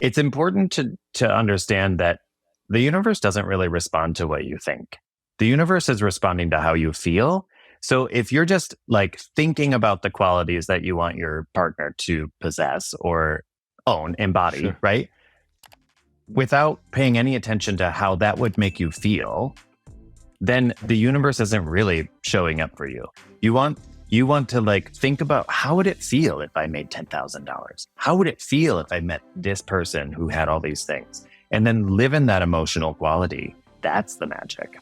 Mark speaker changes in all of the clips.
Speaker 1: It's important to understand that the universe doesn't really respond to what you think. The universe is responding to how you feel. So if you're just like thinking about the qualities that you want your partner to possess or own, embody,
Speaker 2: Sure.
Speaker 1: right? Without paying any attention to how that would make you feel, then the universe isn't really showing up for you. You want to like think about, how would it feel if I made $10,000? How would it feel if I met this person who had all these things? And then live in that emotional quality. That's the magic.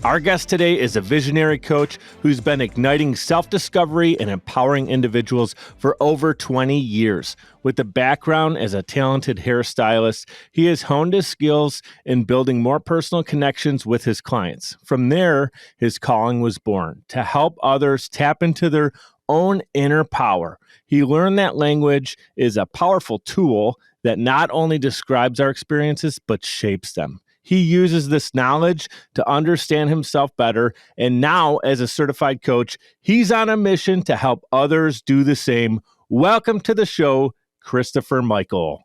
Speaker 2: Our guest today is a visionary coach who's been igniting self-discovery and empowering individuals for over 20 years. With a background as a talented hairstylist, he has honed his skills in building more personal connections with his clients. From there, his calling was born to help others tap into their own inner power. He learned that language is a powerful tool that not only describes our experiences, but shapes them. He uses this knowledge to understand himself better. And now, as a certified coach, he's on a mission to help others do the same. Welcome to the show, Christopher Michael.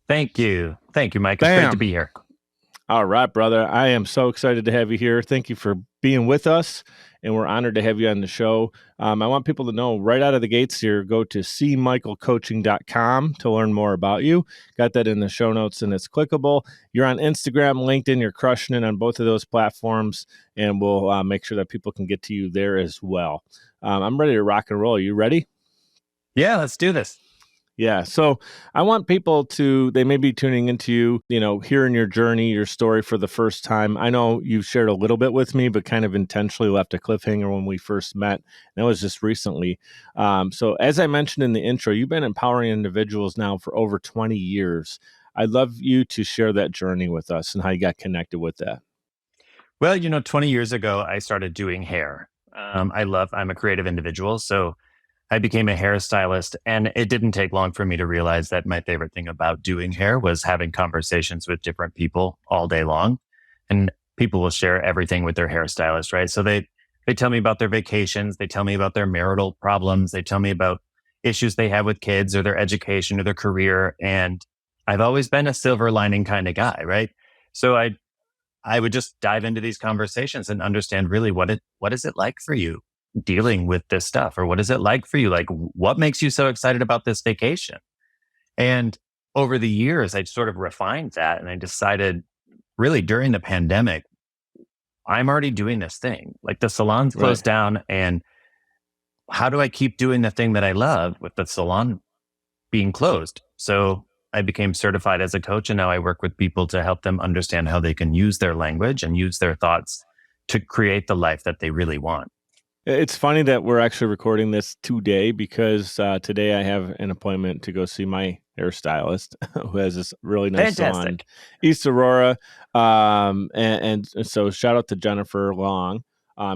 Speaker 1: Thank you. Thank you, Mike. It's great to be here.
Speaker 2: All right, brother. I am so excited to have you here. Thank you for being with us, and we're honored to have you on the show. I want people to know right out of the gates here, go to cmichaelcoaching.com to learn more about you. Got that in the show notes, and it's clickable. You're on Instagram, LinkedIn. You're crushing it on both of those platforms, and we'll make sure that people can get to you there as well. I'm ready to rock and roll. You ready?
Speaker 1: Yeah, let's do this.
Speaker 2: Yeah. So I want people they may be tuning into you, hearing your journey, your story for the first time. I know you've shared a little bit with me, but kind of intentionally left a cliffhanger when we first met. And that was just recently. So as I mentioned in the intro, you've been empowering individuals now for over 20 years. I'd love you to share that journey with us and how you got connected with that.
Speaker 1: Well, 20 years ago, I started doing hair. I'm a creative individual. So I became a hairstylist, and it didn't take long for me to realize that my favorite thing about doing hair was having conversations with different people all day long. And people will share everything with their hairstylist, right? So they tell me about their vacations, they tell me about their marital problems, they tell me about issues they have with kids or their education or their career. And I've always been a silver lining kind of guy, right? So I would just dive into these conversations and understand really what is it like for you dealing with this stuff, or what is it like for you? Like, what makes you so excited about this vacation? And over the years, I sort of refined that, and I decided really during the pandemic, I'm already doing this thing. Like, the salon's closed down, and how do I keep doing the thing that I love with the salon being closed? So I became certified as a coach, and now I work with people to help them understand how they can use their language and use their thoughts to create the life that they really want.
Speaker 2: It's funny that we're actually recording this today because today I have an appointment to go see my hairstylist who has this really nice salon, East Aurora. And so shout out to Jennifer Long.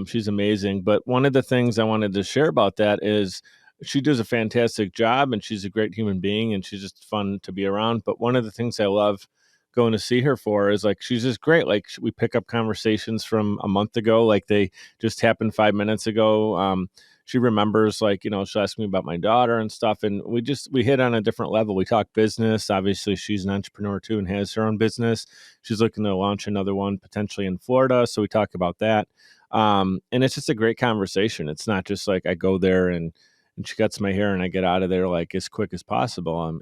Speaker 2: She's amazing. But one of the things I wanted to share about that is she does a fantastic job, and she's a great human being, and she's just fun to be around. But one of the things I love going to see her for is like, she's just great. Like, we pick up conversations from a month ago, like they just happened 5 minutes ago. She remembers, like, she'll ask me about my daughter and stuff. And we hit on a different level. We talk business. Obviously she's an entrepreneur too and has her own business. She's looking to launch another one potentially in Florida. So we talk about that. And it's just a great conversation. It's not just like I go there and she cuts my hair and I get out of there like as quick as possible.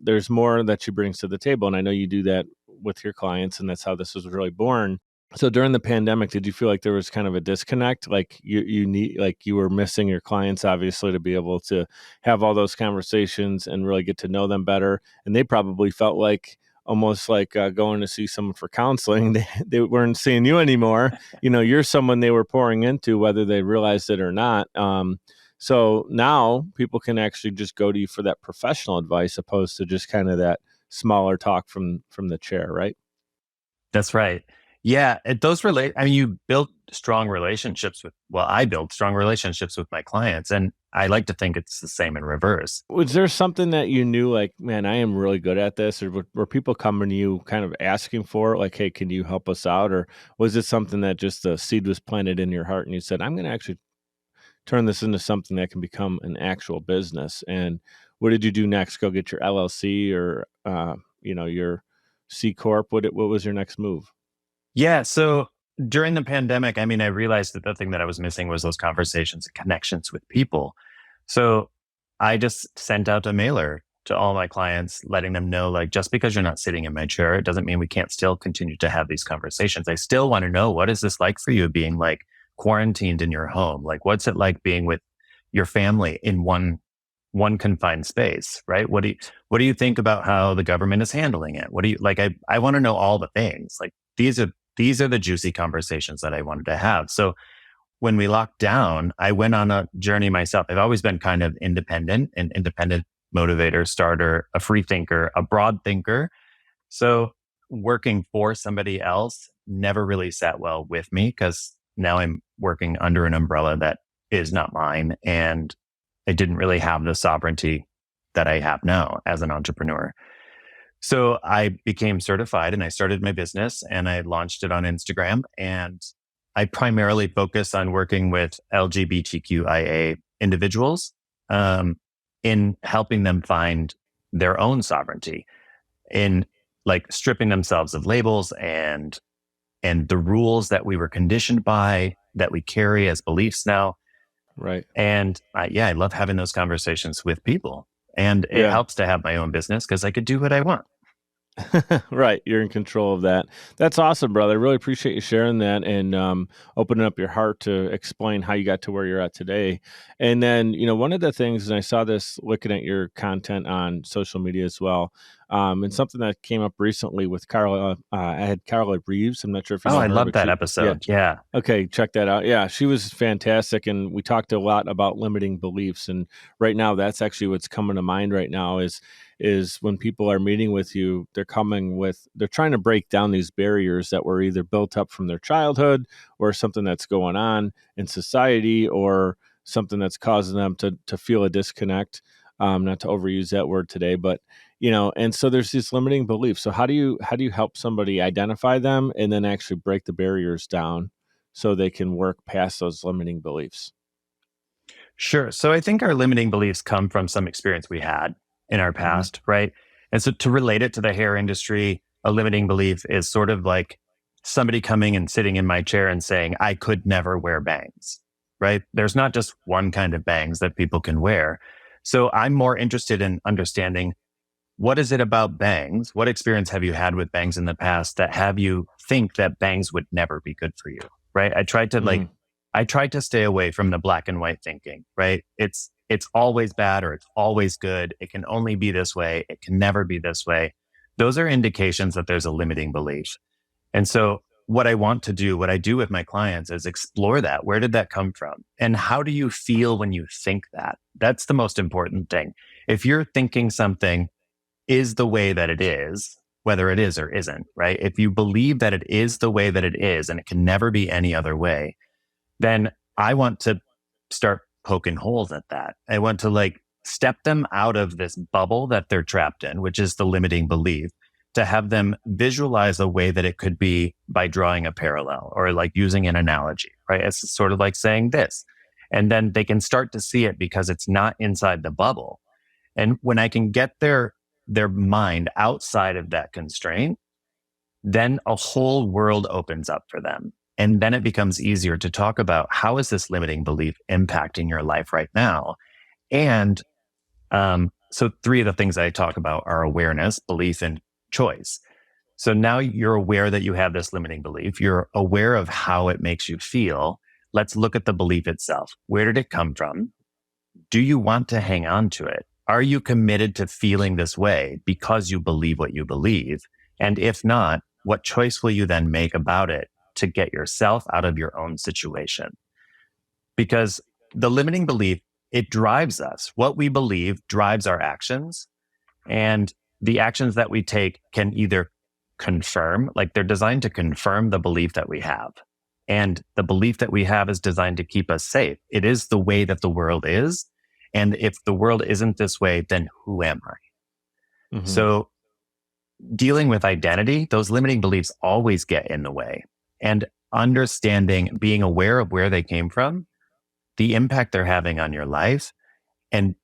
Speaker 2: There's more that she brings to the table. And I know you do that with your clients, and that's how this was really born. So during the pandemic, did you feel like there was kind of a disconnect? Like you were missing your clients, obviously, to be able to have all those conversations and really get to know them better. And they probably felt like almost like going to see someone for counseling. They weren't seeing you anymore. You're someone they were pouring into, whether they realized it or not. So now people can actually just go to you for that professional advice, opposed to just kind of that smaller talk from the chair, right?
Speaker 1: That's right. Yeah, those relate. I mean, you build strong relationships with, well, I build strong relationships with my clients, and I like to think it's the same in reverse.
Speaker 2: Was there something that you knew, like, man, I am really good at this? Or were people coming to you kind of asking for it? Like, hey, can you help us out? Or was it something that just the seed was planted in your heart and you said, I'm going to actually turn this into something that can become an actual business? And what did you do next? Go get your LLC or, your C Corp? What was your next move?
Speaker 1: Yeah. So during the pandemic, I mean, I realized that the thing that I was missing was those conversations and connections with people. So I just sent out a mailer to all my clients, letting them know, like, just because you're not sitting in my chair, it doesn't mean we can't still continue to have these conversations. I still want to know, what is this like for you, being like quarantined in your home? Like, what's it like being with your family in one confined space, right? What do you think about how the government is handling it? What do you like? I want to know all the things. Like, these are the juicy conversations that I wanted to have. So when we locked down, I went on a journey myself. I've always been kind of independent, an independent motivator, starter, a free thinker, a broad thinker. So working for somebody else never really sat well with me, because now I'm working under an umbrella that is not mine. And I didn't really have the sovereignty that I have now as an entrepreneur. So I became certified and I started my business and I launched it on Instagram. And I primarily focus on working with LGBTQIA individuals, in helping them find their own sovereignty, in like stripping themselves of labels and the rules that we were conditioned by, that we carry as beliefs now.
Speaker 2: Right.
Speaker 1: And I love having those conversations with people. And it
Speaker 2: Yeah.
Speaker 1: helps to have my own business because I could do what I want.
Speaker 2: Right. You're in control of that. That's awesome, brother. I really appreciate you sharing that and opening up your heart to explain how you got to where you're at today. And then, one of the things, and I saw this looking at your content on social media as well, and something that came up recently with Carla. I had Carla Reeves. I'm not sure if you
Speaker 1: Oh,
Speaker 2: know
Speaker 1: I
Speaker 2: her,
Speaker 1: love
Speaker 2: but
Speaker 1: that
Speaker 2: yeah.
Speaker 1: episode. Yeah.
Speaker 2: Okay, check that out. Yeah, she was fantastic, and we talked a lot about limiting beliefs. And right now, that's actually what's coming to mind right now is when people are meeting with you, they're trying to break down these barriers that were either built up from their childhood or something that's going on in society or something that's causing them to feel a disconnect. Not to overuse that word today, but and so there's these limiting beliefs. So how do you help somebody identify them and then actually break the barriers down so they can work past those limiting beliefs?
Speaker 1: Sure. So I think our limiting beliefs come from some experience we had in our
Speaker 2: Hmm.
Speaker 1: past, right? And so to relate it to the hair industry, a limiting belief is sort of like somebody coming and sitting in my chair and saying, I could never wear bangs, right? There's not just one kind of bangs that people can wear. So I'm more interested in understanding, what is it about bangs? What experience have you had with bangs in the past that have you think that bangs would never be good for you? Right.
Speaker 2: Hmm.
Speaker 1: I tried to stay away from the black and white thinking, right? It's always bad or it's always good. It can only be this way. It can never be this way. Those are indications that there's a limiting belief. And so what I want to do, what I do with my clients is explore that. Where did that come from? And how do you feel when you think that? That's the most important thing. If you're thinking something is the way that it is, whether it is or isn't, right? If you believe that it is the way that it is and it can never be any other way, then I want to start poking holes at that. I want to like step them out of this bubble that they're trapped in, which is the limiting belief, to have them visualize a way that it could be by drawing a parallel or like using an analogy, right? It's sort of like saying this. And then they can start to see it because it's not inside the bubble. And when I can get their mind outside of that constraint, then a whole world opens up for them. And then it becomes easier to talk about, how is this limiting belief impacting your life right now? And so three of the things I talk about are awareness, belief, and choice. So now you're aware that you have this limiting belief. You're aware of how it makes you feel. Let's look at the belief itself. Where did it come from? Do you want to hang on to it? Are you committed to feeling this way because you believe what you believe? And if not, what choice will you then make about it to get yourself out of your own situation? Because the limiting belief, it drives us. What we believe drives our actions. And the actions that we take can either confirm, like they're designed to confirm the belief that we have. And the belief that we have is designed to keep us safe. It is the way that the world is. And if the world isn't this way, then who am I?
Speaker 2: Mm-hmm.
Speaker 1: So dealing with identity, those limiting beliefs always get in the way. And understanding, being aware of where they came from, the impact they're having on your life, and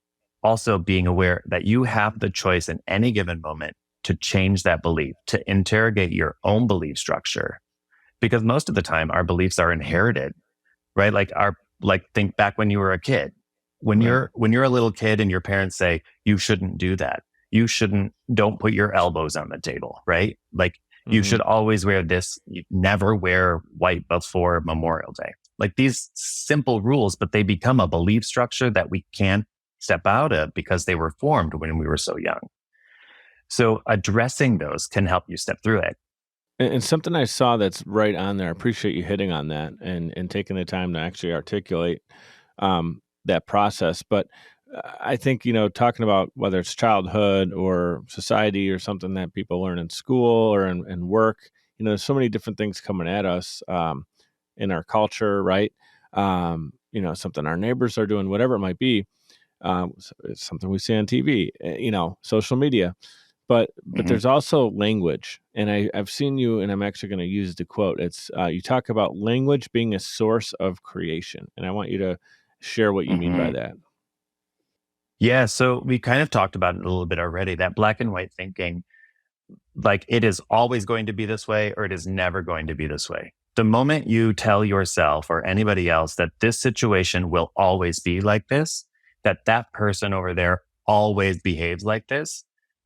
Speaker 1: also being aware that you have the choice in any given moment to change that belief, to interrogate your own belief structure. Because most of the time our beliefs are inherited, right? Think back when you were a kid. When
Speaker 2: Right.
Speaker 1: you're a little kid and your parents say, you shouldn't do that. Don't put your elbows on the table, right? Like you should always wear this. You never wear white before Memorial Day. Like these simple rules, but they become a belief structure that we can't step out of because they were formed when we were so young. So addressing those can help you step through it.
Speaker 2: And something I saw that's right on there, I appreciate you hitting on that and taking the time to actually articulate that process. But I think, talking about whether it's childhood or society or something that people learn in school or in work, there's so many different things coming at us in our culture, right? Something our neighbors are doing, whatever it might be. It's something we see on TV, social media. But there's also language, and I've seen you, and I'm actually going to use the quote. It's you talk about language being a source of creation, and I want you to share what you mean by that.
Speaker 1: Yeah, so we kind of talked about it a little bit already. That black and white thinking, like it is always going to be this way, or it is never going to be this way. The moment you tell yourself or anybody else that this situation will always be like this, that person over there always behaves like this,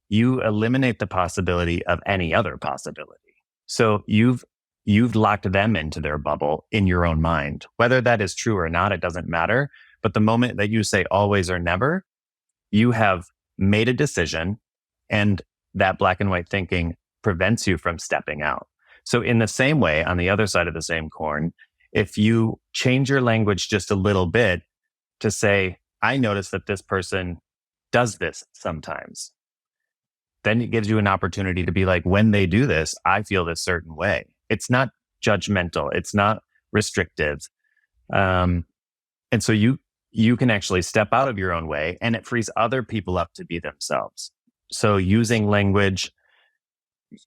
Speaker 1: you eliminate the possibility of any other possibility. So you've locked them into their bubble in your own mind. Whether that is true or not, it doesn't matter. But the moment that you say always or never, you have made a decision, and that black and white thinking prevents you from stepping out. So in the same way, on the other side of the same coin, if you change your language just a little bit to say, I notice that this person does this sometimes, then it gives you an opportunity to be like, when they do this, I feel this certain way. It's not judgmental. It's not restrictive. And so you can actually step out of your own way, and it frees other people up to be themselves. So using language,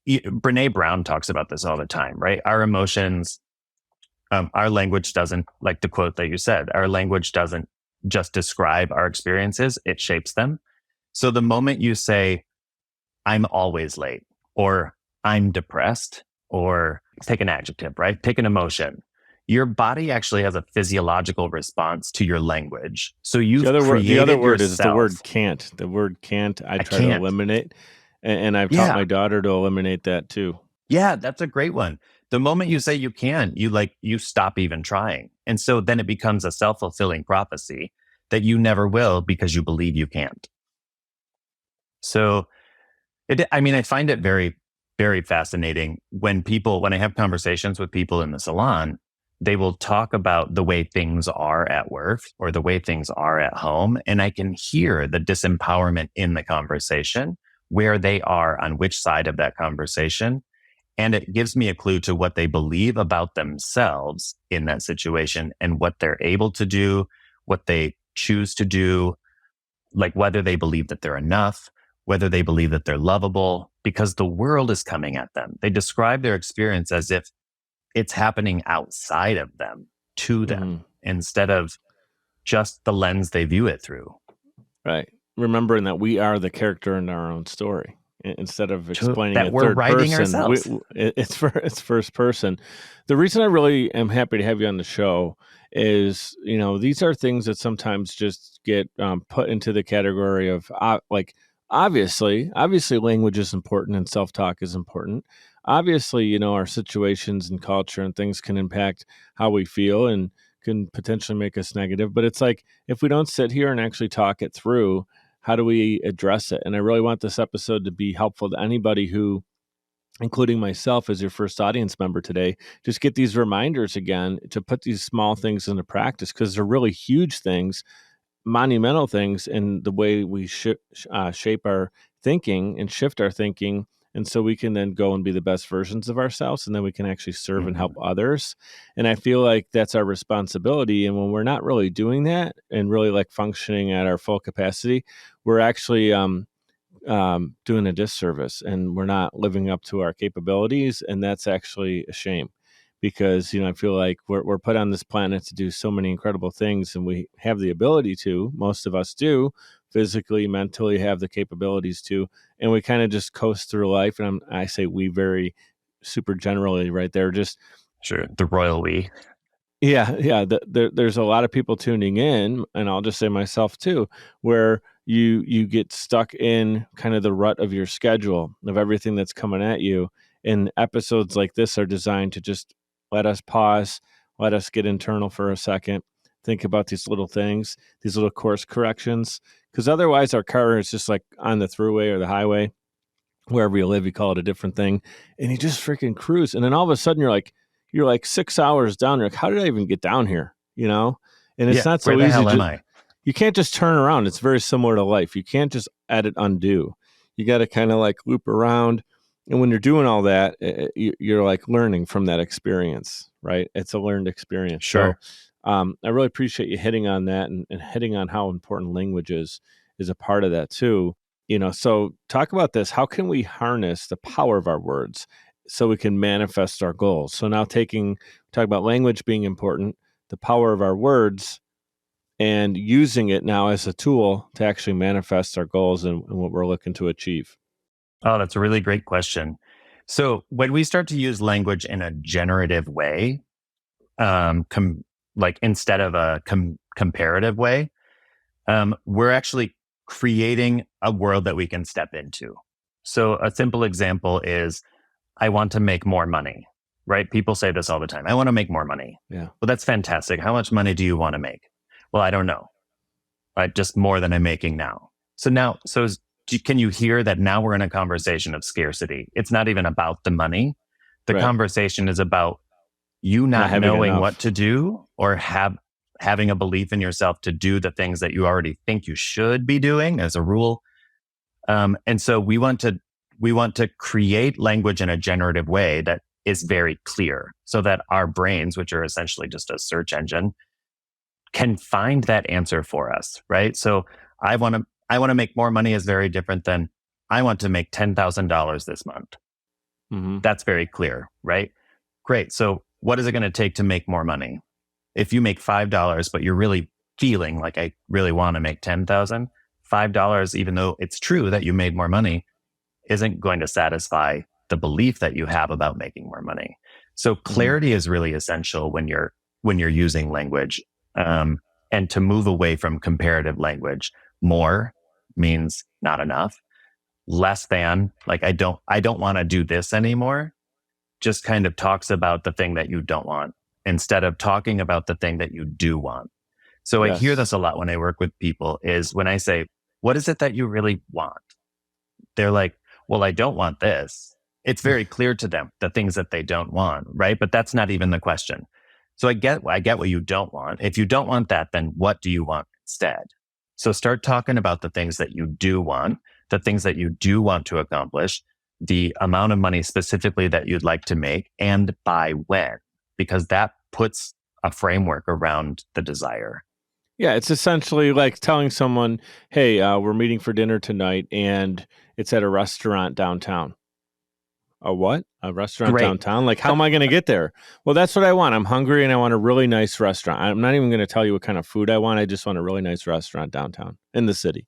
Speaker 1: Brene Brown talks about this all the time, right? Our emotions, our language doesn't, like the quote that you said, our language doesn't just describe our experiences, it shapes them. So the moment you say, I'm always late, or I'm depressed, or take an adjective, right? Take an emotion. Your body actually has a physiological response to your language. So you've
Speaker 2: the other word is the word
Speaker 1: yourself.
Speaker 2: can't. The word can't, I try to
Speaker 1: Can't.
Speaker 2: eliminate. And I've taught my daughter to eliminate that too.
Speaker 1: Yeah, that's a great one. The moment you say you can, you stop even trying. And so then it becomes a self-fulfilling prophecy that you never will because you believe you can't. So I find it very, very fascinating when I have conversations with people in the salon, they will talk about the way things are at work or the way things are at home. And I can hear the disempowerment in the conversation, where they are on which side of that conversation. And it gives me a clue to what they believe about themselves in that situation and what they're able to do, what they choose to do, like whether they believe that they're enough, whether they believe that they're lovable, because the world is coming at them. They describe their experience as if it's happening outside of them, to them, instead of just the lens they view it through.
Speaker 2: Right. Remembering that we are the character in our own story. Instead of explaining
Speaker 1: that
Speaker 2: it
Speaker 1: we're
Speaker 2: third
Speaker 1: writing
Speaker 2: person,
Speaker 1: ourselves.
Speaker 2: it's first person. The reason I really am happy to have you on the show is, these are things that sometimes just get put into the category of obviously language is important and self-talk is important. Obviously, our situations and culture and things can impact how we feel and can potentially make us negative. But it's like, if we don't sit here and actually talk it through, how do we address it? And I really want this episode to be helpful to anybody who, including myself as your first audience member today, just get these reminders again to put these small things into practice, because they're really huge things, monumental things in the way we shape our thinking and shift our thinking And so we can then go and be the best versions of ourselves, and then we can actually serve and help
Speaker 1: Mhm.
Speaker 2: others. And I feel like that's our responsibility. And when we're not really doing that and really like functioning at our full capacity, we're actually doing a disservice, and we're not living up to our capabilities. And that's actually a shame, because I feel like we're put on this planet to do so many incredible things, and we have the ability to. Most of us do, physically, mentally, have the capabilities to, and we kind of just coast through life. And I say we very super generally, right there. Just
Speaker 1: Sure. The royal we.
Speaker 2: yeah. There's a lot of people tuning in, and I'll just say myself too, where you get stuck in kind of the rut of your schedule of everything that's coming at you. And episodes like this are designed to just let us pause, let us get internal for a second, think about these little things, these little course corrections, because otherwise our car is just like on the thruway or the highway, wherever you live, you call it a different thing, and you just freaking cruise. And then all of a sudden you're like 6 hours down. You're like, how did I even get down here? And it's
Speaker 1: Yeah.
Speaker 2: not
Speaker 1: Where
Speaker 2: so
Speaker 1: the
Speaker 2: easy.
Speaker 1: hell am I?
Speaker 2: You can't just turn around. It's very similar to life. You can't just edit undo. You got to kind of like loop around. And when you're doing all that, you're like learning from that experience, right? It's a learned experience. So
Speaker 1: Sure.
Speaker 2: I really appreciate you hitting on that, and hitting on how important language is a part of that too. So talk about this. How can we harness the power of our words so we can manifest our goals? So now talk about language being important, the power of our words, and using it now as a tool to actually manifest our goals and what we're looking to achieve.
Speaker 1: Oh, that's a really great question. So when we start to use language in a generative way, like instead of a comparative way, we're actually creating a world that we can step into. So a simple example is, I want to make more money, right? People say this all the time. I want to make more money.
Speaker 2: Yeah.
Speaker 1: Well, that's fantastic. How much money do you want to make? Well, I don't know. Right? Just more than I'm making now. Can you hear that now we're in a conversation of scarcity? It's not even about the money. The
Speaker 2: Right.
Speaker 1: conversation is about you not
Speaker 2: having
Speaker 1: knowing
Speaker 2: enough.
Speaker 1: what to do, or having a belief in yourself to do the things that you already think you should be doing as a rule. And so we want to create language in a generative way that is very clear, so that our brains, which are essentially just a search engine, can find that answer for us, right? So I want to make more money is very different than I want to make $10,000 this month.
Speaker 2: Mm-hmm.
Speaker 1: That's very clear, right? Great. So what is it going to take to make more money? If you make $5, but you're really feeling like I really want to make 10,000, $5, even though it's true that you made more money, isn't going to satisfy the belief that you have about making more money. So clarity is really essential when you're using language. And to move away from comparative language. More means not enough. Less than, like, I don't want to do this anymore, just kind of talks about the thing that you don't want instead of talking about the thing that you do want. So I hear this a lot when I work with people, is when I say, what is it that you really want? They're like, well, I don't want this. It's very clear to them the things that they don't want, right? But that's not even the question. So I get what you don't want. If you don't want that, then what do you want instead? So start talking about the things that you do want, the things that you do want to accomplish, the amount of money specifically that you'd like to make, and by when, because that puts a framework around the desire.
Speaker 2: Yeah, it's essentially like telling someone, hey, we're meeting for dinner tonight, and it's at a restaurant downtown. A what? A restaurant
Speaker 1: Great.
Speaker 2: downtown? Like, how am I going to get there? Well, that's what I want. I'm hungry and I want a really nice restaurant. I'm not even going to tell you what kind of food I want. I just want a really nice restaurant downtown in the city.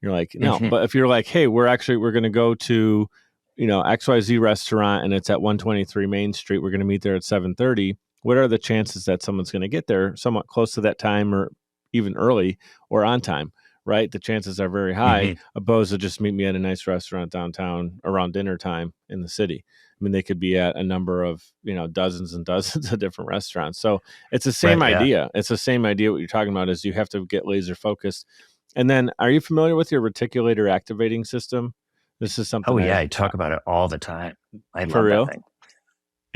Speaker 2: You're like, no.
Speaker 1: Mhm.
Speaker 2: But if you're like, hey, we're going to go to, XYZ restaurant, and it's at 123 Main Street. We're going to meet there at 7:30. What are the chances that someone's going to get there somewhat close to that time, or even early, or on time? Right? The chances are very high,
Speaker 1: Mhm.
Speaker 2: opposed to just meet me at a nice restaurant downtown around dinner time in the city. I mean, they could be at a number of, dozens and dozens of different restaurants. So it's the same
Speaker 1: Right. Yeah.
Speaker 2: idea. It's the same idea. What you're talking about is you have to get laser focused. And then, are you familiar with your reticulator activating system? This is something
Speaker 1: Oh yeah. I talk about it all the time. I
Speaker 2: for
Speaker 1: love that
Speaker 2: real.
Speaker 1: thing.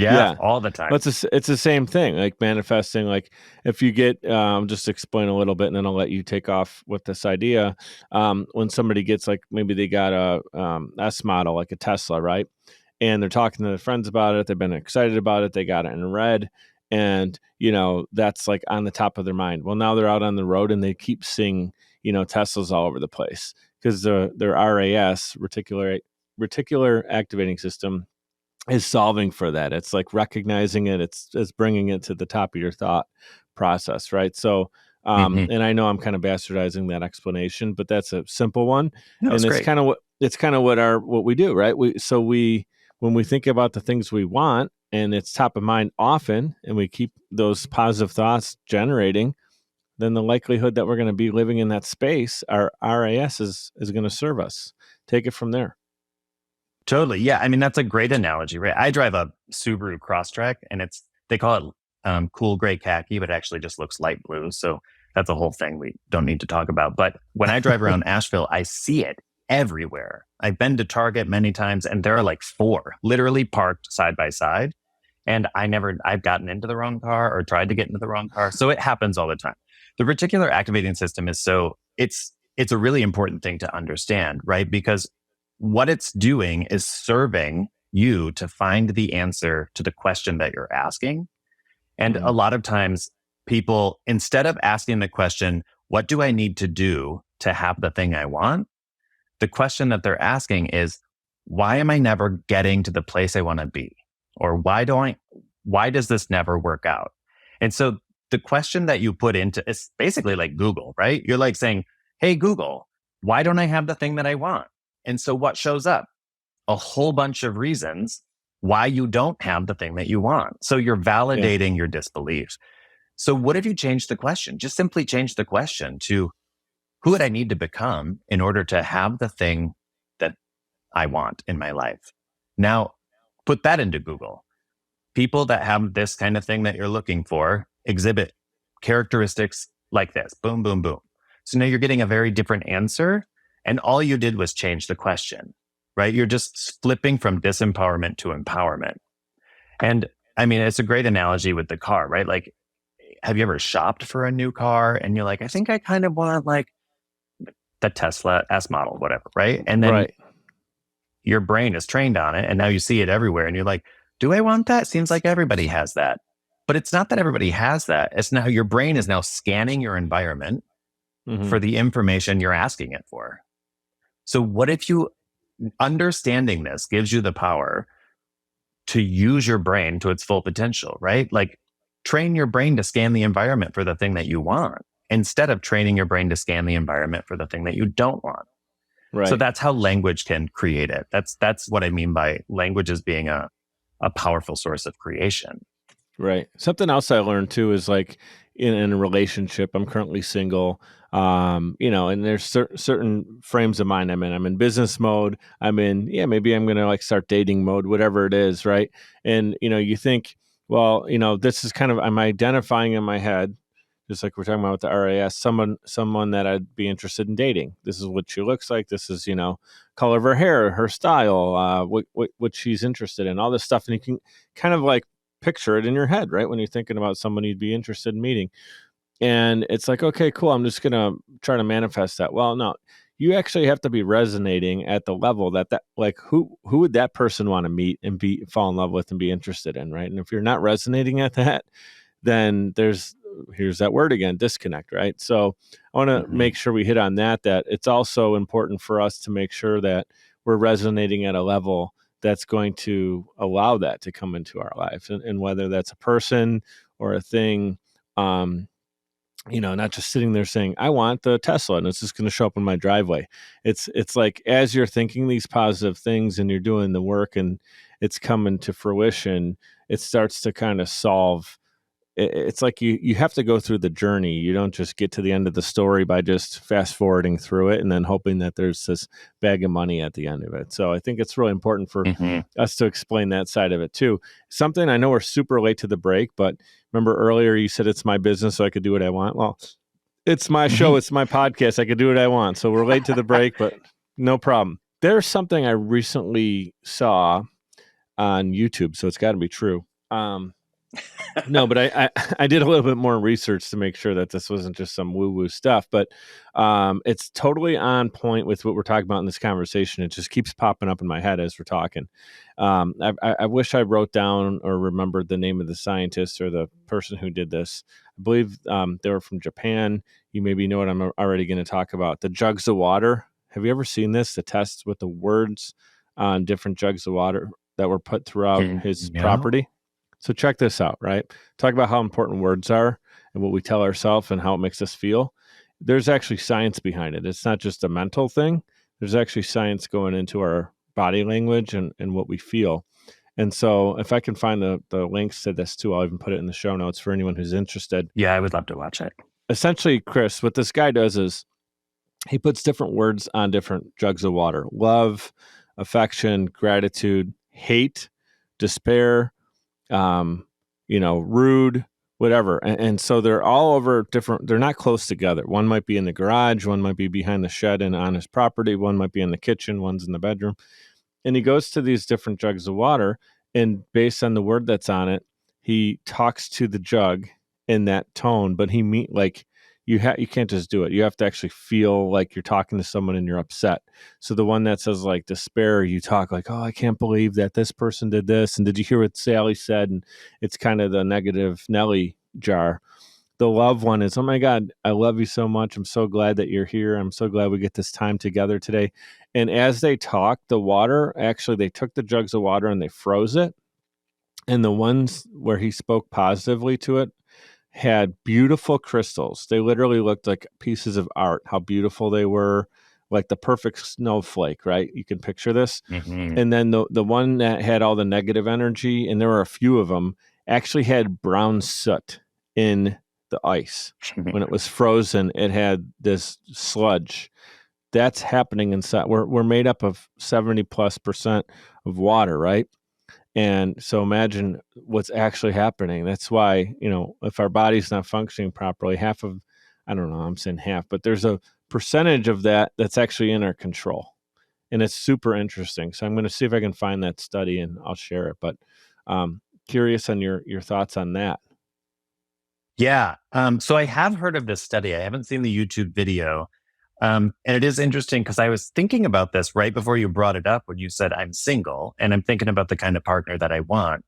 Speaker 1: Yeah, all the time.
Speaker 2: Well, it's the same thing, like manifesting. Like if you get, just explain a little bit, and then I'll let you take off with this idea. When somebody gets like maybe they got a S model, like a Tesla, right? And they're talking to their friends about it. They've been excited about it. They got it in red, and that's like on the top of their mind. Well, now they're out on the road and they keep seeing Teslas all over the place because their RAS, reticular activating system, is solving for that. It's like recognizing it. It's bringing it to the top of your thought process, right? So,
Speaker 1: Hmm.
Speaker 2: and I know I'm kind of bastardizing that explanation, but that's a simple one,
Speaker 1: No, it's
Speaker 2: and it's
Speaker 1: great.
Speaker 2: kind of what we do, right? We when we think about the things we want, and it's top of mind often, and we keep those positive thoughts generating, then the likelihood that we're going to be living in that space, our RAS is going to serve us. Take it from there.
Speaker 1: Totally. Yeah. I mean, that's a great analogy, right? I drive a Subaru Crosstrek and they call it cool gray khaki, but it actually just looks light blue. So that's a whole thing we don't need to talk about. But when I drive around Asheville, I see it everywhere. I've been to Target many times and there are like 4 literally parked side by side. And I've gotten into the wrong car or tried to get into the wrong car. So it happens all the time. The reticular activating system it's a really important thing to understand, right? Because what it's doing is serving you to find the answer to the question that you're asking. And a lot of times people, instead of asking the question, what do I need to do to have the thing I want? The question that they're asking is, why am I never getting to the place I want to be? Or why does this never work out? And so the question that you put into, it's basically like Google, right? You're like saying, hey, Google, why don't I have the thing that I want? And so what shows up? A whole bunch of reasons why you don't have the thing that you want. So you're validating your disbelief. So what if you change the question? Just simply change the question to, who would I need to become in order to have the thing that I want in my life? Now, put that into Google. People that have this kind of thing that you're looking for exhibit characteristics like this. Boom, boom, boom. So now you're getting a very different answer. And all you did was change the question, right? You're just flipping from disempowerment to empowerment. And I mean, it's a great analogy with the car, right? Like, have you ever shopped for a new car and you're like, I think I kind of want like the Tesla S model, whatever, right? And then your brain is trained on it and now you see it everywhere and you're like, do I want that? Seems like everybody has that. But it's not that everybody has that. It's now your brain is now scanning your environment for the information you're asking it for. So what if understanding this gives you the power to use your brain to its full potential, right? Like train your brain to scan the environment for the thing that you want instead of training your brain to scan the environment for the thing that you don't want.
Speaker 2: Right.
Speaker 1: So that's how language can create it. That's what I mean by language as being a powerful source of creation.
Speaker 2: Right. Something else I learned too is like in a relationship, I'm currently single, and there's certain frames of mind I'm in. I'm in business mode. I'm in, maybe I'm going to like start dating mode, whatever it is. Right. And, you think, well, this is kind of, I'm identifying in my head, just like we're talking about with the RAS, someone that I'd be interested in dating. This is what she looks like. This is, color of her hair, her style, what she's interested in, all this stuff. And you can kind of like picture it in your head, right? When you're thinking about someone you'd be interested in meeting. And it's like, okay, cool. I'm just going to try to manifest that. Well, no, you actually have to be resonating at the level that like, who would that person want to meet and fall in love with and be interested in, right? And if you're not resonating at that, then here's that word again, disconnect, right? So I want to make sure we hit on that it's also important for us to make sure that we're resonating at a level that's going to allow that to come into our life. And whether that's a person or a thing, not just sitting there saying, I want the Tesla and it's just going to show up in my driveway. It's like, as you're thinking these positive things and you're doing the work and it's coming to fruition, it starts to kind of solve. It's like you have to go through the journey. You don't just get to the end of the story by just fast forwarding through it and then hoping that there's this bag of money at the end of it. So I think it's really important for us to explain that side of it too. Something, I know we're super late to the break, but remember earlier you said it's my business so I could do what I want. Well, it's my show. It's my podcast. I could do what I want. So we're late to the break, but no problem. There's something I recently saw on YouTube, so it's got to be true. No, but I did a little bit more research to make sure that this wasn't just some woo-woo stuff, but it's totally on point with what we're talking about in this conversation. It just keeps popping up in my head as we're talking. I wish I wrote down or remembered the name of the scientist or the person who did this. I believe they were from Japan. You maybe know what I'm already going to talk about. The jugs of water. Have you ever seen this? The tests with the words on different jugs of water that were put throughout his property. So check this out, right? Talk about how important words are and what we tell ourselves and how it makes us feel. There's actually science behind it. It's not just a mental thing. There's actually science going into our body language and what we feel. And so if I can find the links to this too, I'll even put it in the show notes for anyone who's interested.
Speaker 1: Yeah, I would love to watch it.
Speaker 2: Essentially, Chris, what this guy does is he puts different words on different jugs of water. Love, affection, gratitude, hate, despair, rude, whatever. And so they're all over different, they're not close together. One might be in the garage, one might be behind the shed and on his property, one might be in the kitchen, one's in the bedroom. And he goes to these different jugs of water, and based on the word that's on it, he talks to the jug in that tone, but you can't just do it. You have to actually feel like you're talking to someone and you're upset. So the one that says like despair, you talk like, oh, I can't believe that this person did this. And did you hear what Sally said? And it's kind of the negative Nelly jar. The love one is, oh my God, I love you so much. I'm so glad that you're here. I'm so glad we get this time together today. And as they talked, the water, actually, they took the jugs of water and they froze it. And the ones where he spoke positively to it had beautiful crystals. They literally looked like pieces of art, how beautiful they were, like the perfect snowflake, right? You can picture this.
Speaker 1: Mm-hmm.
Speaker 2: And then the one that had all the negative energy, and there were a few of them, actually had brown soot in the ice. When it was frozen, it had this sludge. That's happening inside. We're made up of 70+% of water, right? And so imagine what's actually happening. That's why, if our body's not functioning properly, I don't know, I'm saying half, but there's a percentage of that that's actually in our control. And it's super interesting. So I'm going to see if I can find that study and I'll share it. But curious on your thoughts on that.
Speaker 1: Yeah. So I have heard of this study. I haven't seen the YouTube video. And it is interesting because I was thinking about this right before you brought it up when you said I'm single and I'm thinking about the kind of partner that I want.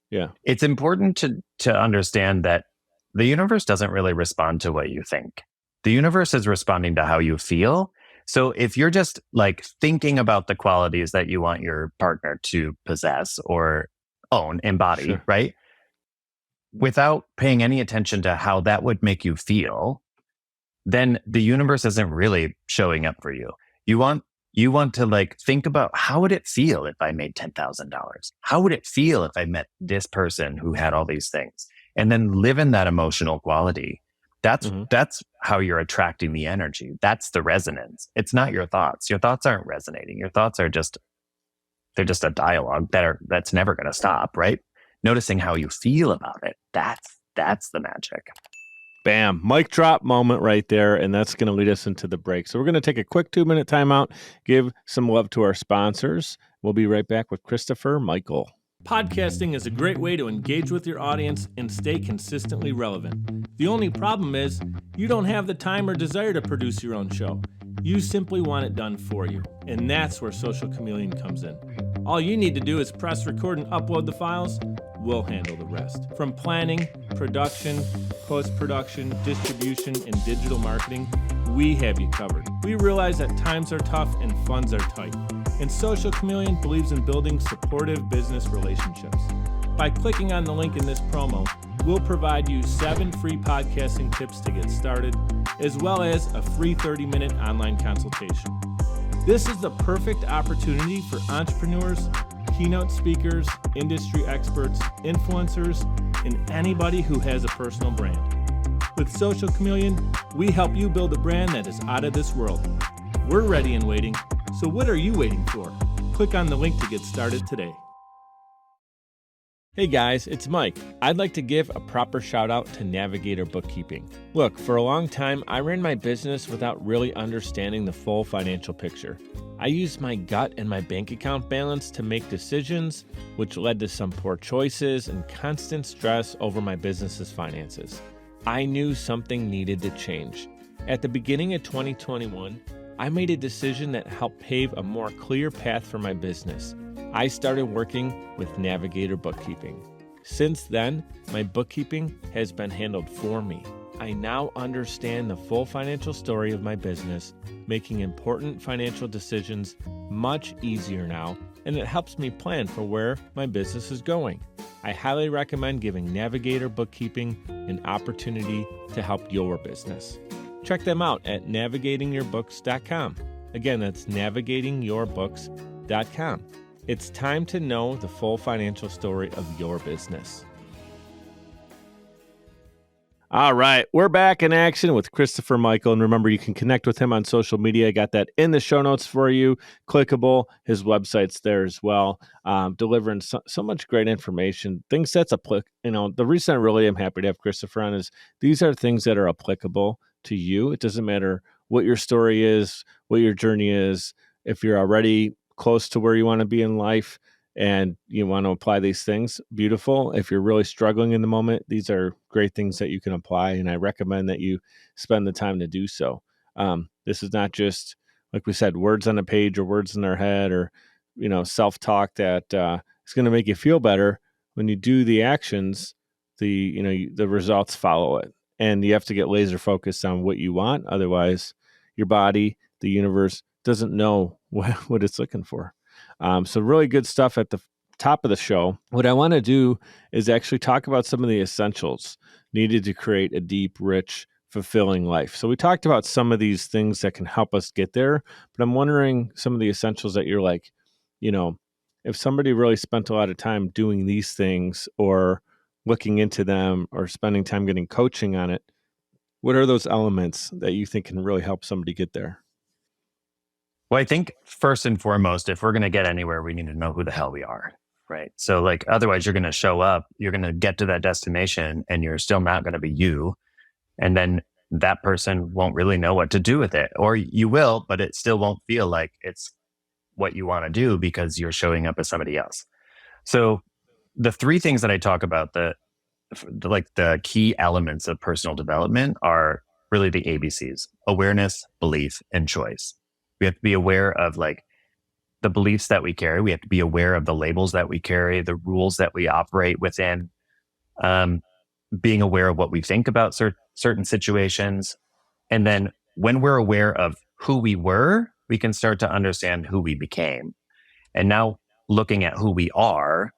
Speaker 2: Yeah.
Speaker 1: It's important to understand that the universe doesn't really respond to what you think. The universe is responding to how you feel. So if you're just like thinking about the qualities that you want your partner to possess or own, embody, sure, right? Without paying any attention to how that would make you feel, then the universe isn't really showing up for you. You want to like think about, how would it feel if I made $10,000? How would it feel if I met this person who had all these things? And then live in that emotional quality. That's how you're attracting the energy. That's the resonance. It's not your thoughts. Your thoughts aren't resonating. Your thoughts are they're just a dialogue that's never going to stop, right? Noticing how you feel about it. That's the magic.
Speaker 2: Bam. Mic drop moment right there. And that's going to lead us into the break. So we're going to take a quick 2-minute timeout, give some love to our sponsors. We'll be right back with Christopher Michael. Podcasting is a great way to engage with your audience and stay consistently relevant. The only problem is you don't have the time or desire to produce your own show. You simply want it done for you. And that's where Social Chameleon comes in. All you need to do is press record and upload the files. We'll handle the rest. From planning, production, post-production, distribution, and digital marketing, we have you covered. We realize that times are tough and funds are tight. And Social Chameleon believes in building supportive business relationships. By clicking on the link in this promo, we'll provide you 7 free podcasting tips to get started, as well as a free 30-minute online consultation. This is the perfect opportunity for entrepreneurs, keynote speakers, industry experts, influencers, and anybody who has a personal brand. With Social Chameleon, we help you build a brand that is out of this world. We're ready and waiting, so what are you waiting for? Click on the link to get started today. Hey guys, it's Mike. I'd like to give a proper shout out to Navigator Bookkeeping. Look, for a long time, I ran my business without really understanding the full financial picture. I used my gut and my bank account balance to make decisions, which led to some poor choices and constant stress over my business's finances. I knew something needed to change. At the beginning of 2021, I made a decision that helped pave a more clear path for my business. I started working with Navigator Bookkeeping. Since then, my bookkeeping has been handled for me. I now understand the full financial story of my business, making important financial decisions much easier now, and it helps me plan for where my business is going. I highly recommend giving Navigator Bookkeeping an opportunity to help your business. Check them out at navigatingyourbooks.com. Again, that's navigatingyourbooks.com. It's time to know the full financial story of your business. All right, we're back in action with Christopher Michael. And remember, you can connect with him on social media. I got that in the show notes for you. Clickable. His website's there as well. Delivering so much great information. Things that's applicable. The reason I really am happy to have Christopher on is these are things that are applicable to you. It doesn't matter what your story is, what your journey is. If you're already close to where you want to be in life and you want to apply these things, beautiful. If you're really struggling in the moment, these are great things that you can apply. And I recommend that you spend the time to do so. This is not just, like we said, words on a page or words in their head or, self-talk that is going to make you feel better. When you do the actions, the results follow it. And you have to get laser focused on what you want. Otherwise, your body, the universe, doesn't know what it's looking for. So really good stuff at the top of the show. What I want to do is actually talk about some of the essentials needed to create a deep, rich, fulfilling life. So we talked about some of these things that can help us get there, but I'm wondering some of the essentials that you're like, if somebody really spent a lot of time doing these things or looking into them or spending time getting coaching on it, what are those elements that you think can really help somebody get there?
Speaker 1: Well, I think first and foremost, if we're going to get anywhere, we need to know who the hell we are, right? So otherwise you're going to show up, you're going to get to that destination and you're still not going to be you. And then that person won't really know what to do with it, or you will, but it still won't feel like it's what you want to do because you're showing up as somebody else. So the three things that I talk about, the key elements of personal development are really the ABCs: awareness, belief, and choice. We have to be aware of the beliefs that we carry. We have to be aware of the labels that we carry, the rules that we operate within, being aware of what we think about certain situations. And then when we're aware of who we were, we can start to understand who we became. And now looking at who we are,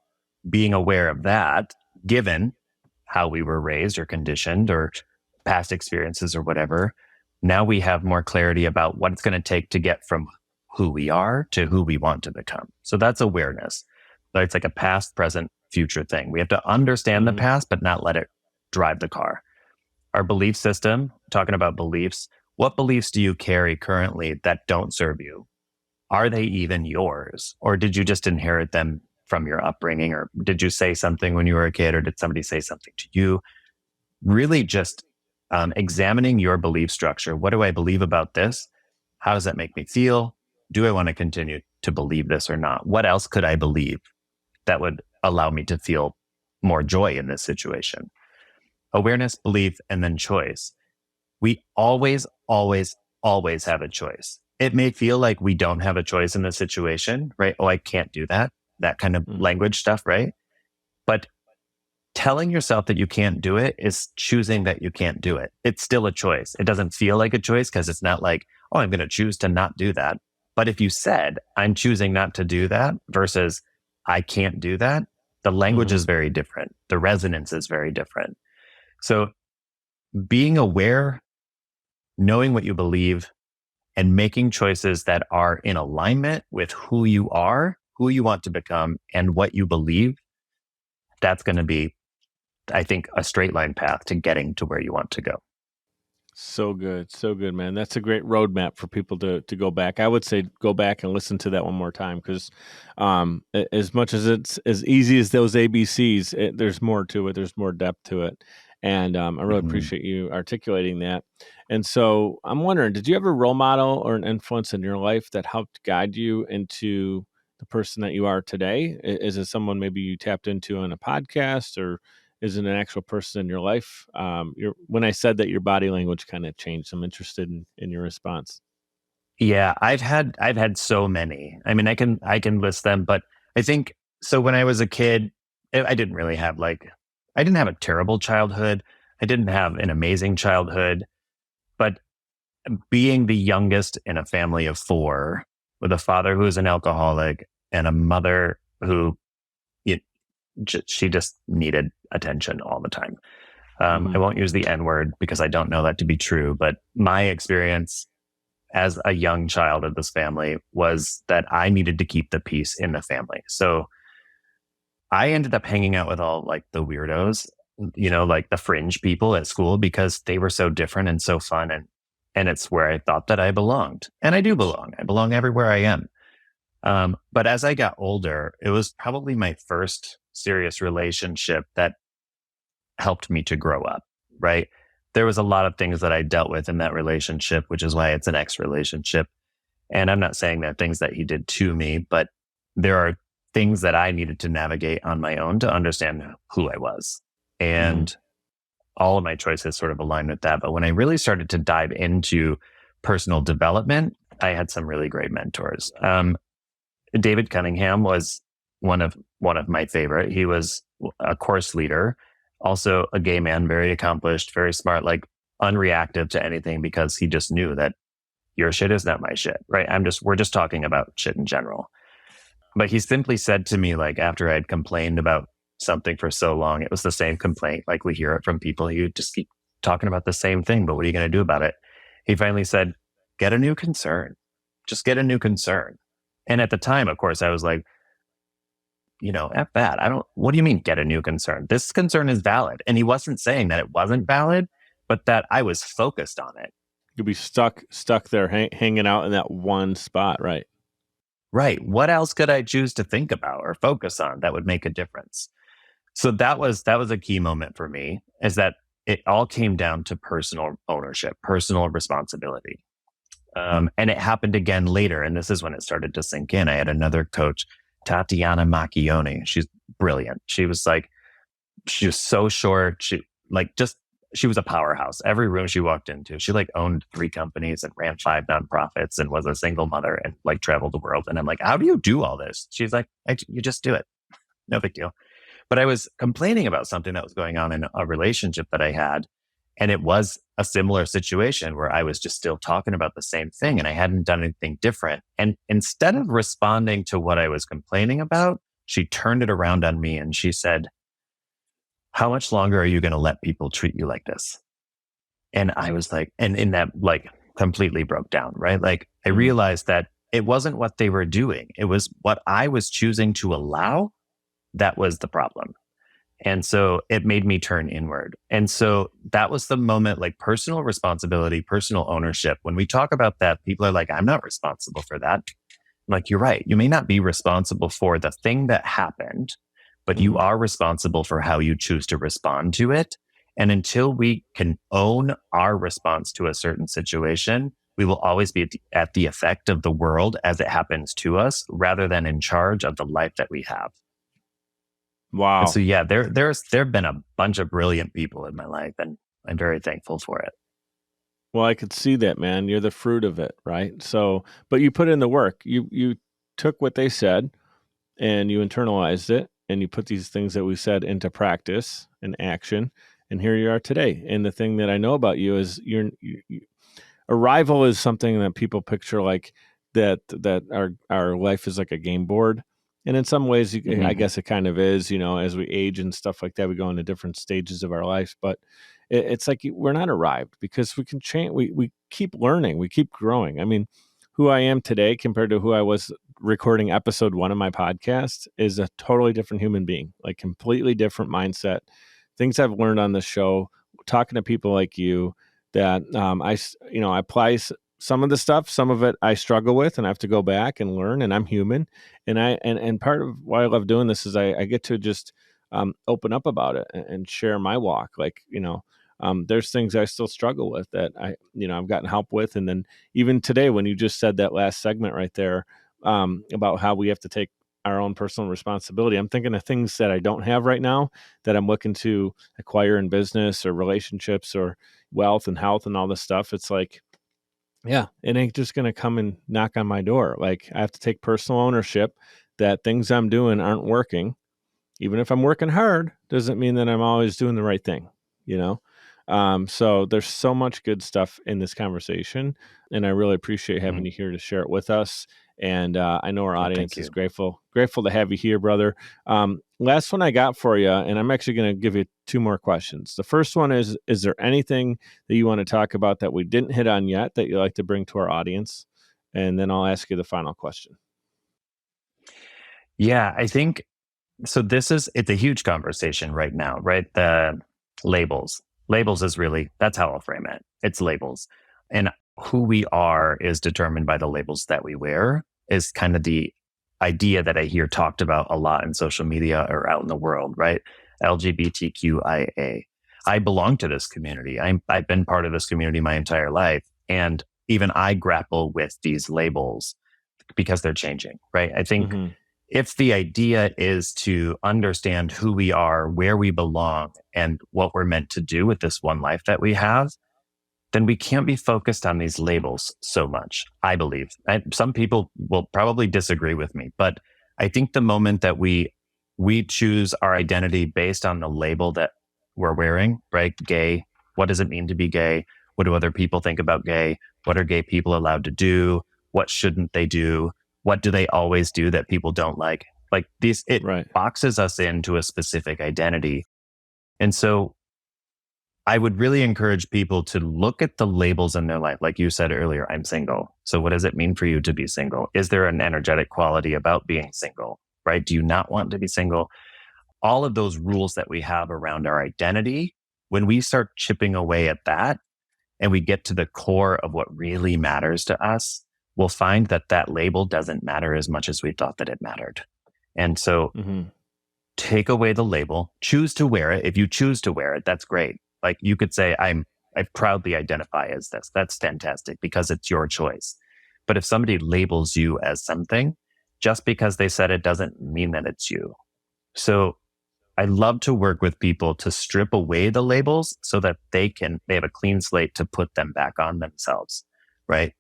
Speaker 1: being aware of that, given how we were raised or conditioned or past experiences or whatever, now we have more clarity about what it's going to take to get from who we are to who we want to become. So that's awareness. So it's like a past, present, future thing. We have to understand the past, but not let it drive the car. Our belief system, talking about beliefs, what beliefs do you carry currently that don't serve you? Are they even yours? Or did you just inherit them from your upbringing? Or did you say something when you were a kid? Or did somebody say something to you? Really just examining your belief structure. What do I believe about this? How does that make me feel? Do I want to continue to believe this or not? What else could I believe that would allow me to feel more joy in this situation? Awareness, belief, and then choice. We always, always, always have a choice. It may feel like we don't have a choice in this situation, right? Oh, I can't do that. That kind of language stuff, right? But telling yourself that you can't do it is choosing that you can't do it. It's still a choice. It doesn't feel like a choice because it's not like, oh, I'm going to choose to not do that. But if you said, I'm choosing not to do that versus I can't do that, the language is very different. The resonance is very different. So being aware, knowing what you believe, and making choices that are in alignment with who you are, who you want to become, and what you believe, that's going to be, I think, a straight line path to getting to where you want to go.
Speaker 2: So good, man. That's a great roadmap for people to go back. I would say go back and listen to that one more time because, as much as it's as easy as those ABCs, there's more to it. There's more depth to it, and I really
Speaker 1: Mhm.
Speaker 2: appreciate you articulating that. And so I'm wondering, did you have a role model or an influence in your life that helped guide you into the person that you are today? Is it someone maybe you tapped into on a podcast, or is it an actual person in your life? When I said that, your body language kind of changed. I'm interested in your response.
Speaker 1: Yeah, I've had so many. I mean, I can list them, but I think so. When I was a kid, I didn't really have like I didn't have a terrible childhood. I didn't have an amazing childhood, but being the youngest in a family of four with a father who is an alcoholic and a mother who it, she just needed attention all the time. I
Speaker 2: Hmm.
Speaker 1: won't use the N word because I don't know that to be true, but my experience as a young child of this family was that I needed to keep the peace in the family. So I ended up hanging out with all like the weirdos, like the fringe people at school because they were so different and so fun, and it's where I thought that I belonged. And I do belong. I belong everywhere I am. But as I got older, it was probably my first serious relationship that helped me to grow up, right? There was a lot of things that I dealt with in that relationship, which is why it's an ex relationship. And I'm not saying that things that he did to me, but there are things that I needed to navigate on my own to understand who I was.
Speaker 2: Hmm.
Speaker 1: And all of my choices sort of aligned with that. But when I really started to dive into personal development, I had some really great mentors. David Cunningham was one of my favorite. He was a course leader, also a gay man, very accomplished, very smart, like unreactive to anything because he just knew that your shit is not my shit, right? We're just talking about shit in general. But he simply said to me, like, after I'd complained about something for so long, it was the same complaint. Like, we hear it from people who just keep talking about the same thing, but what are you going to do about it? He finally said, get a new concern. Just get a new concern. And at the time, of course, I was like, F that. What do you mean get a new concern? This concern is valid. And he wasn't saying that it wasn't valid, but that I was focused on it.
Speaker 2: You'll be stuck there, hanging out in that one spot, right?
Speaker 1: Right. What else could I choose to think about or focus on that would make a difference? So that was a key moment for me, is that it all came down to personal ownership, personal responsibility. And it happened again later. And this is when it started to sink in. I had another coach, Tatiana Macchioni. She's brilliant. She was so short. She was a powerhouse. Every room she walked into, she like owned 3 companies and ran 5 nonprofits and was a single mother and like traveled the world. And I'm like, how do you do all this? She's like, you just do it. No big deal. But I was complaining about something that was going on in a relationship that I had. And it was a similar situation where I was just still talking about the same thing and I hadn't done anything different. And instead of responding to what I was complaining about, she turned it around on me and she said, how much longer are you going to let people treat you like this? And I was like, and in that, like, completely broke down, right? Like, I
Speaker 2: Mm.
Speaker 1: realized that it wasn't what they were doing, it was what I was choosing to allow that was the problem. And so it made me turn inward. And so that was the moment, like personal responsibility, personal ownership. When we talk about that, people are like, I'm not responsible for that. I'm like, you're right. You may not be responsible for the thing that happened, but you
Speaker 2: Mhm.
Speaker 1: are responsible for how you choose to respond to it. And until we can own our response to a certain situation, we will always be at the effect of the world as it happens to us rather than in charge of the life that we have. And so,
Speaker 2: Wow.
Speaker 1: yeah, there have been a bunch of brilliant people in my life, and I'm very thankful for it.
Speaker 2: Well, I could see that, man. You're the fruit of it, right? So, but you put in the work. You took what they said and you internalized it, and you put these things that we said into practice and action, and here you are today. And the thing that I know about you is arrival is something that people picture like that our life is like a game board, and in some ways I
Speaker 1: Hmm.
Speaker 2: guess it kind of is, as we age and stuff like that, we go into different stages of our life, but it's like we're not arrived because we can change, we keep learning, we keep growing. I mean, who I am today compared to who I was recording episode 1 of my podcast is a totally different human being, like completely different mindset. Things I've learned on this show, talking to people like you, that I apply some of the stuff, some of it I struggle with, and I have to go back and learn. And I'm human, and part of why I love doing this is I get to just open up about it and share my walk. Like, there's things I still struggle with that I've gotten help with. And then even today, when you just said that last segment right there, about how we have to take our own personal responsibility, I'm thinking of things that I don't have right now that I'm looking to acquire in business or relationships or wealth and health and all this stuff. It's like, yeah, it ain't just going to come and knock on my door. Like, I have to take personal ownership that things I'm doing aren't working. Even if I'm working hard, doesn't mean that I'm always doing the right thing, you know? So there's so much good stuff in this conversation, and I really appreciate having you here to share it with us. And I know our audience is grateful to have you here, brother. Last one I got for you, and I'm actually going to give you 2 more questions. The first one is there anything that you want to talk about that we didn't hit on yet that you'd like to bring to our audience? And then I'll ask you the final question.
Speaker 1: Yeah, I think so. It's a huge conversation right now, right? The labels. Labels is really, that's how I'll frame it. It's labels. And who we are is determined by the labels that we wear, is kind of the idea that I hear talked about a lot in social media or out in the world, right? LGBTQIA. I belong to this community. I've been part of this community my entire life. And even I grapple with these labels because they're changing, right? I think if the idea is to understand who we are, where we belong, and what we're meant to do with this one life that we have, then we can't be focused on these labels so much, I believe. Some people will probably disagree with me, but I think the moment that we choose our identity based on the label that we're wearing, right? Gay, what does it mean to be gay? What do other people think about gay? What are gay people allowed to do? What shouldn't they do? What do they always do that people don't like? Like it boxes us into a specific identity. And so I would really encourage people to look at the labels in their life. Like you said earlier, I'm single. So what does it mean for you to be single? Is there an energetic quality about being single, right? Do you not want to be single? All of those rules that we have around our identity, when we start chipping away at that and we get to the core of what really matters to us, we'll find that that label doesn't matter as much as we thought that it mattered. And so take away the label, choose to wear it. If you choose to wear it, that's great. Like you could say, I proudly identify as this. That's fantastic because it's your choice. But if somebody labels you as something, just because they said it doesn't mean that it's you. So I love to work with people to strip away the labels so that they have a clean slate to put them back on themselves. Right.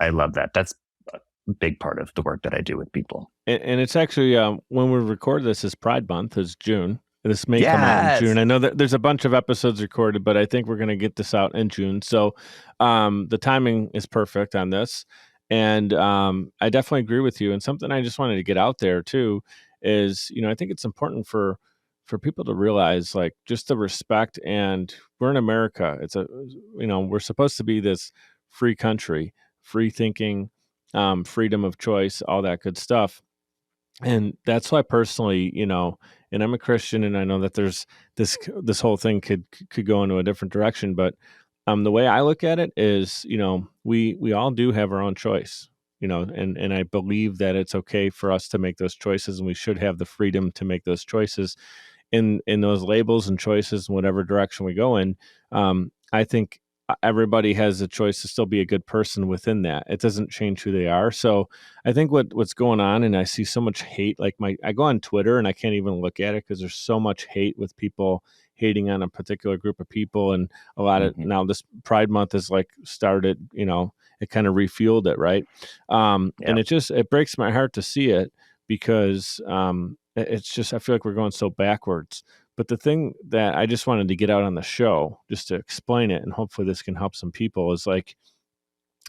Speaker 1: I love that. That's a big part of the work that I do with people.
Speaker 2: And it's actually, when we record this is Pride Month, is June. This may come out in June. I know that there's a bunch of episodes recorded, but I think we're going to get this out in June. So the timing is perfect on this. And I definitely agree with you. And something I just wanted to get out there too is, I think it's important for people to realize, like, just the respect. And we're in America. It's we're supposed to be this free country, free thinking, freedom of choice, all that good stuff. And that's why personally, and I'm a Christian, and I know that there's this whole thing could go into a different direction, but the way I look at it is, we all do have our own choice, and I believe that it's okay for us to make those choices, and we should have the freedom to make those choices in those labels and choices in whatever direction we go in. I think everybody has a choice to still be a good person within that. It doesn't change who they are. So I think what's going on, and I see so much hate, like I go on Twitter and I can't even look at it because there's so much hate with people hating on a particular group of people. And a lot of now this Pride Month is like started, it kind of refueled it. Right. And it breaks my heart to see it because it's just, I feel like we're going so backwards. But the thing that I just wanted to get out on the show, just to explain it, and hopefully this can help some people, is like,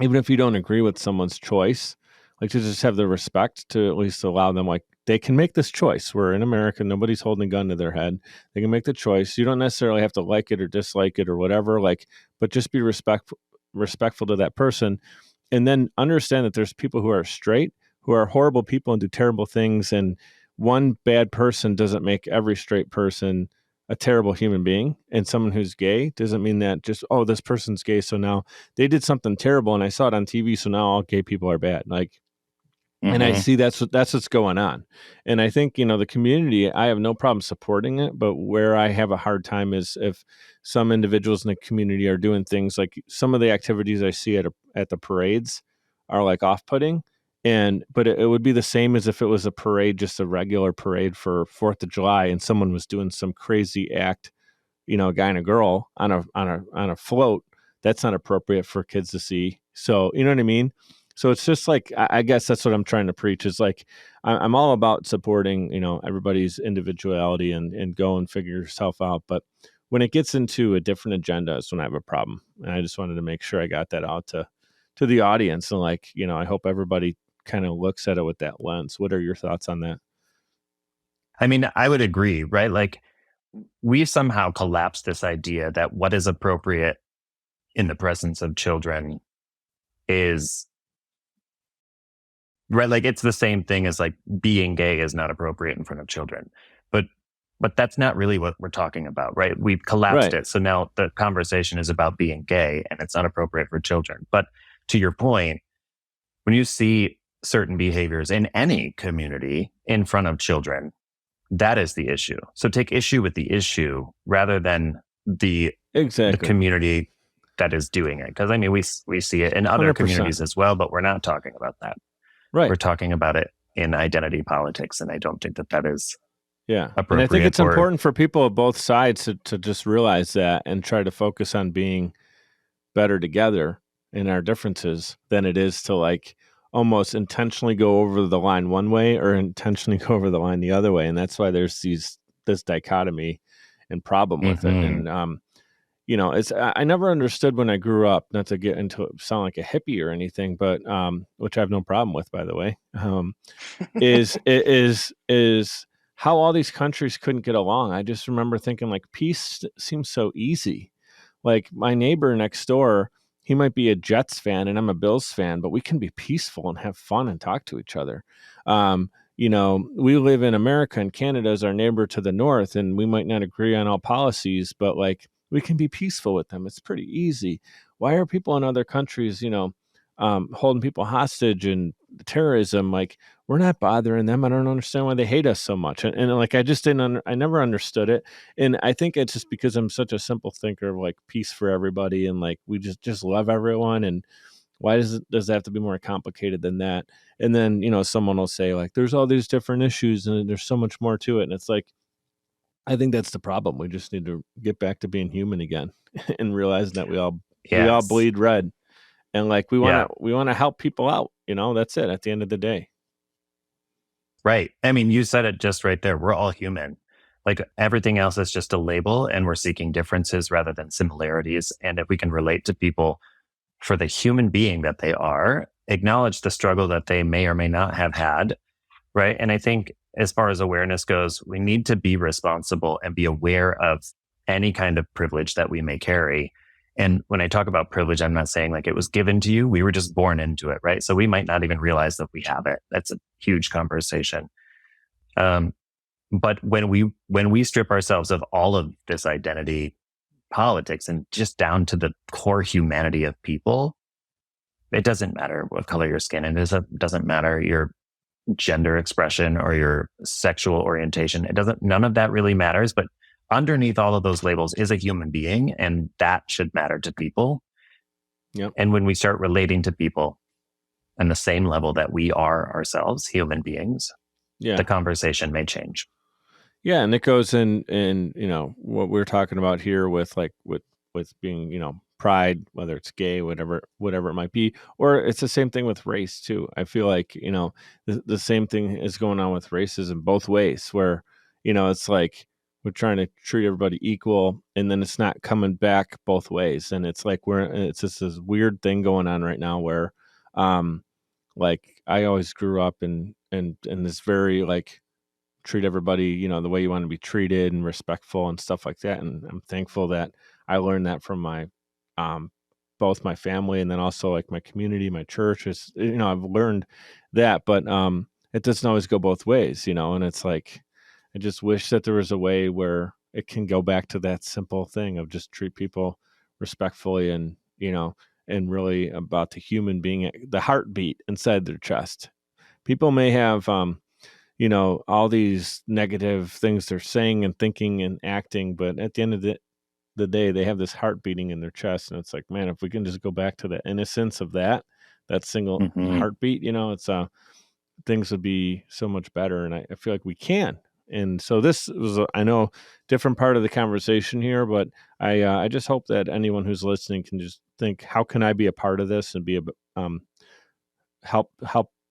Speaker 2: even if you don't agree with someone's choice, like, to just have the respect to at least allow them, like, they can make this choice. We're in America. Nobody's holding a gun to their head. They can make the choice. You don't necessarily have to like it or dislike it or whatever, like, but just be respectful to that person. And then understand that there's people who are straight, who are horrible people and do terrible things. And one bad person doesn't make every straight person a terrible human being, and someone who's gay doesn't mean that just, oh, this person's gay, so now they did something terrible and I saw it on TV, so now all gay people are bad. Like, and I see that's what's going on. And I think, the community, I have no problem supporting it, but where I have a hard time is if some individuals in the community are doing things like some of the activities I see at the parades are like off-putting. But it would be the same as if it was a parade, just a regular parade for 4th of July, and someone was doing some crazy act, a guy and a girl on a float. That's not appropriate for kids to see. So, you know what I mean? So it's just like, I guess that's what I'm trying to preach is like, I'm all about supporting, everybody's individuality and go and figure yourself out. But when it gets into a different agenda is when I have a problem. And I just wanted to make sure I got that out to the audience. And like, I hope everybody kind of looks at it with that lens. What are your thoughts on that?
Speaker 1: I mean, I would agree, right? Like, we somehow collapsed this idea that what is appropriate in the presence of children is right. Like, it's the same thing as like being gay is not appropriate in front of children, but that's not really what we're talking about, right? We've collapsed
Speaker 2: Right.
Speaker 1: it. So now the conversation is about being gay and it's not appropriate for children. But to your point, when you see certain behaviors in any community in front of children, that is the issue. So take issue with the issue rather than the
Speaker 2: Exactly.
Speaker 1: community that is doing it. Because I mean, we see it in other
Speaker 2: 100%.
Speaker 1: communities as well, but we're not talking about that.
Speaker 2: Right.
Speaker 1: We're talking about it in identity politics, and I don't think that is
Speaker 2: Yeah. And
Speaker 1: appropriate.
Speaker 2: I think it's important for people of both sides to just realize that and try to focus on being better together in our differences than it is to like almost intentionally go over the line one way or intentionally go over the line the other way. And that's why there's this dichotomy and problem with it. And it's I never understood when I grew up, not to get into it, sound like a hippie or anything, but which I have no problem with, by the way, is how all these countries couldn't get along. I just remember thinking like peace seems so easy. Like my neighbor next door, he might be a Jets fan and I'm a Bills fan, but we can be peaceful and have fun and talk to each other. We live in America and Canada is our neighbor to the north, and we might not agree on all policies, but like we can be peaceful with them. It's pretty easy. Why are people in other countries, holding people hostage and terrorism? Like we're not bothering them. I don't understand why they hate us so much. And like I just didn't. I never understood it. And I think it's just because I'm such a simple thinker of like peace for everybody, and like we just love everyone. And why does it have to be more complicated than that? And then someone will say like, there's all these different issues, and there's so much more to it. And it's like, I think that's the problem. We just need to get back to being human again and realize that we all
Speaker 1: yes.
Speaker 2: bleed red, and like we want to help people out. That's it at the end of the day.
Speaker 1: Right. I mean, you said it just right there. We're all human. Like everything else is just a label, and we're seeking differences rather than similarities. And if we can relate to people for the human being that they are, acknowledge the struggle that they may or may not have had, right? And I think as far as awareness goes, we need to be responsible and be aware of any kind of privilege that we may carry. And when I talk about privilege, I'm not saying like it was given to you. We were just born into it, right? So we might not even realize that we have it. That's a huge conversation. But when we strip ourselves of all of this identity politics and just down to the core humanity of people, it doesn't matter what color your skin is. It doesn't matter your gender expression or your sexual orientation. None of that really matters. But underneath all of those labels is a human being, and that should matter to people.
Speaker 2: Yep.
Speaker 1: And when we start relating to people on the same level that we are ourselves, human beings, the conversation may change.
Speaker 2: Yeah, and it goes in what we're talking about here with like with being pride, whether it's gay, whatever it might be, or it's the same thing with race too. I feel like the same thing is going on with racism both ways, where it's like we're trying to treat everybody equal, and then it's not coming back both ways, and it's like it's just this weird thing going on right now where, like I always grew up in this very like treat everybody, the way you want to be treated and respectful and stuff like that. And I'm thankful that I learned that from my, both my family and then also like my community, my church is, I've learned that, but, it doesn't always go both ways, and it's like, I just wish that there was a way where it can go back to that simple thing of just treat people respectfully and, and really about the human being, the heartbeat inside their chest. People may have, all these negative things they're saying and thinking and acting, but at the end of the day, they have this heart beating in their chest. And it's like, man, if we can just go back to the innocence of that single heartbeat, it's, things would be so much better. And I feel like we can. And so this was, I know, different part of the conversation here, but I just hope that anyone who's listening can just think, how can I be a part of this and be help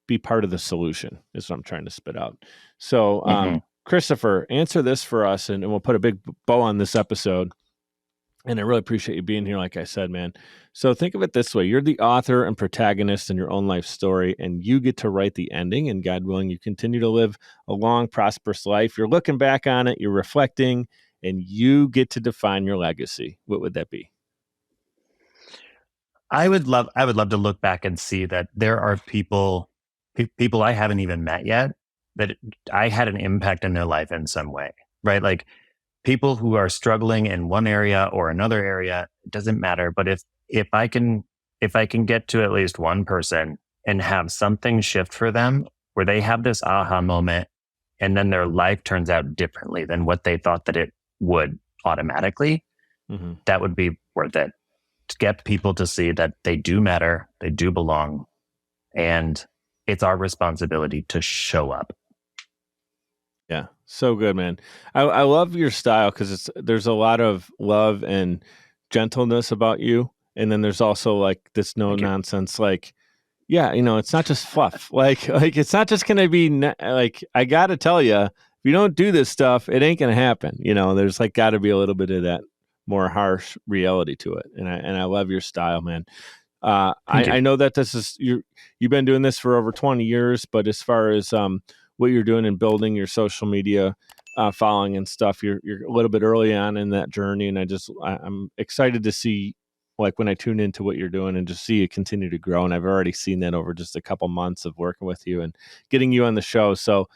Speaker 2: be part of the solution is what I'm trying to spit out. So, Christopher, answer this for us, and we'll put a big bow on this episode. And I really appreciate you being here, like I said, man. So think of it this way. You're the author and protagonist in your own life story, and you get to write the ending, and God willing, you continue to live a long, prosperous life. You're looking back on it, you're reflecting, and you get to define your legacy. What would that be?
Speaker 1: I would love to look back and see that there are people I haven't even met yet that I had an impact in their life in some way, right? Like people who are struggling in one area or another area, it doesn't matter. But if I can get to at least one person and have something shift for them where they have this aha moment and then their life turns out differently than what they thought that it would automatically, that would be worth it. To get people to see that they do matter, they do belong, and it's our responsibility to show up.
Speaker 2: Yeah, so good, man. I love your style because there's a lot of love and gentleness about you, and then there's also like this no nonsense, like, yeah, it's not just fluff. like it's not just gonna be like, I gotta tell you, if you don't do this stuff, it ain't gonna happen. There's like got to be a little bit of that more harsh reality to it, and I love your style, man. I know that this is you've been doing this for over 20 years, but as far as what you're doing in building your social media following and stuff, you're a little bit early on in that journey, and I'm excited to see, like, when I tune into what you're doing and just see you continue to grow. And I've already seen that over just a couple months of working with you and getting you on the show. So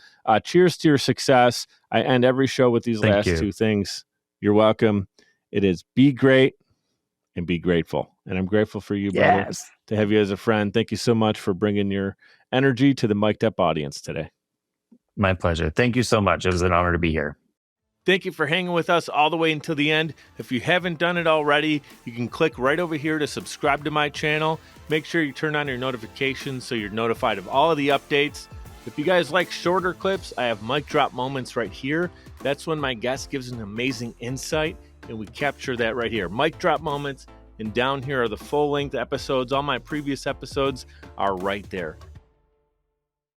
Speaker 2: cheers to your success. I end every show with these last two things. You're welcome. It is be great and be grateful. And I'm grateful for you, brother, to have you as a friend. Thank you so much for bringing your energy to the mic'd up audience today.
Speaker 1: My pleasure. Thank you so much. It was an honor to be here.
Speaker 2: Thank you for hanging with us all the way until the end. If you haven't done it already, you can click right over here to subscribe to my channel. Make sure you turn on your notifications so you're notified of all of the updates. If you guys like shorter clips, I have mic drop moments right here. That's when my guest gives an amazing insight, and we capture that right here. Mic drop moments, and down here are the full-length episodes. All my previous episodes are right there.